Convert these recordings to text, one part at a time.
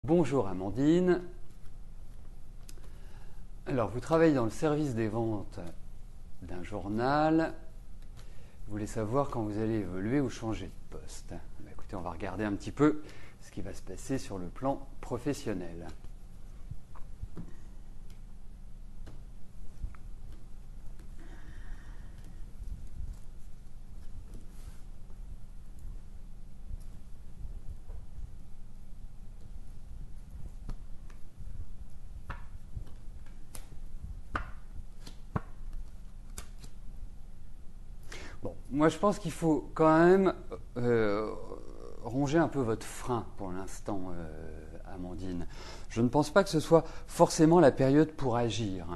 Bonjour Amandine. Alors, vous travaillez dans le service des ventes d'un journal. Vous voulez savoir quand vous allez évoluer ou changer de poste. Écoutez, on va regarder un petit peu ce qui va se passer sur le plan professionnel. Bon, moi je pense qu'il faut quand même ronger un peu votre frein pour l'instant, Amandine. Je ne pense pas que ce soit forcément la période pour agir.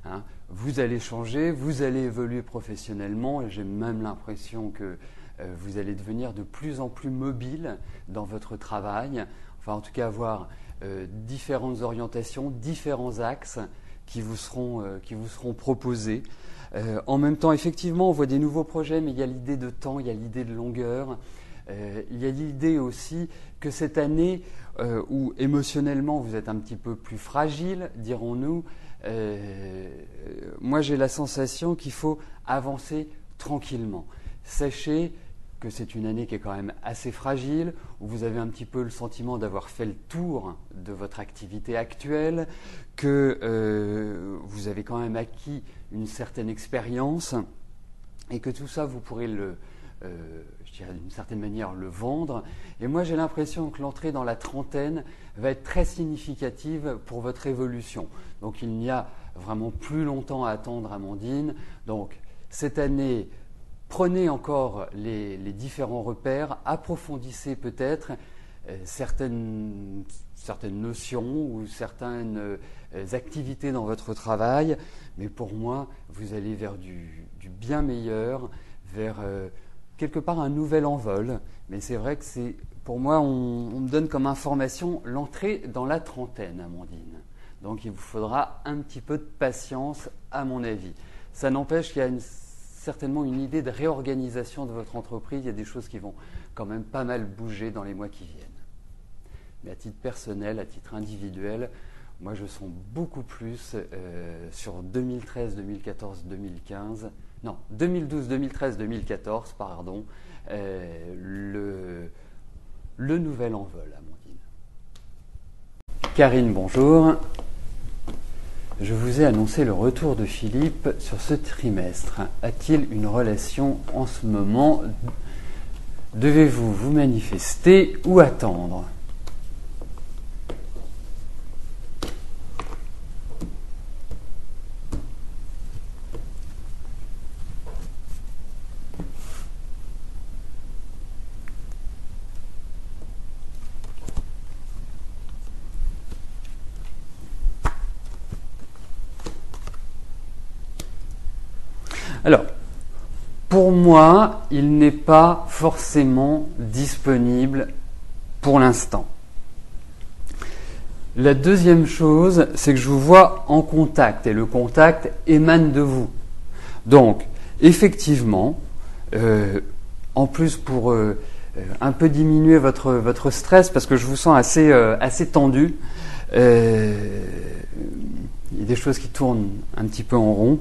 Hein. Vous allez changer, vous allez évoluer professionnellement, et j'ai même l'impression que vous allez devenir de plus en plus mobile dans votre travail. Enfin, en tout cas, avoir différentes orientations, différents axes qui vous seront proposés. En même temps, effectivement, on voit des nouveaux projets, mais il y a l'idée de temps, il y a l'idée de longueur. Il y a l'idée aussi que cette année où émotionnellement vous êtes un petit peu plus fragile, dirons-nous, moi j'ai la sensation qu'il faut avancer tranquillement. Sachez que c'est une année qui est quand même assez fragile, où vous avez un petit peu le sentiment d'avoir fait le tour de votre activité actuelle, que vous avez quand même acquis une certaine expérience et que tout ça, vous pourrez je dirais d'une certaine manière, le vendre. Et moi, j'ai l'impression que l'entrée dans la trentaine va être très significative pour votre évolution. Donc, il n'y a vraiment plus longtemps à attendre, Amandine. Donc, cette année, prenez encore les différents repères, approfondissez peut-être certaines notions ou certaines activités dans votre travail, mais pour moi, vous allez vers du bien meilleur, vers quelque part un nouvel envol. Mais c'est vrai que pour moi, on me donne comme information l'entrée dans la trentaine, Amandine. Donc il vous faudra un petit peu de patience, à mon avis. Ça n'empêche qu'il y a certainement une idée de réorganisation de votre entreprise. Il y a des choses qui vont quand même pas mal bouger dans les mois qui viennent. Mais à titre personnel, à titre individuel, moi je sens beaucoup plus sur 2013, 2014, 2015, non, 2012, 2013, 2014, pardon, le nouvel envol, Amandine. Karine, bonjour. Je vous ai annoncé le retour de Philippe sur ce trimestre. A-t-il une relation en ce moment? Devez-vous vous manifester ou attendre? Alors, pour moi, il n'est pas forcément disponible pour l'instant. La deuxième chose, c'est que je vous vois en contact, et le contact émane de vous. Donc, effectivement, en plus pour un peu diminuer votre stress, parce que je vous sens assez tendu, il y a des choses qui tournent un petit peu en rond.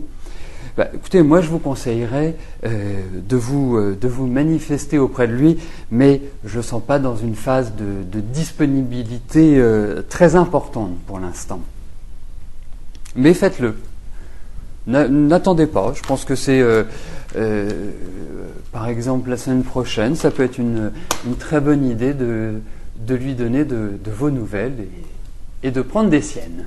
Écoutez, moi je vous conseillerais de vous manifester auprès de lui, mais je ne sens pas dans une phase de disponibilité très importante pour l'instant. Mais faites-le. N'attendez pas. Je pense que c'est, par exemple, la semaine prochaine, ça peut être une très bonne idée de lui donner de vos nouvelles et de prendre des siennes.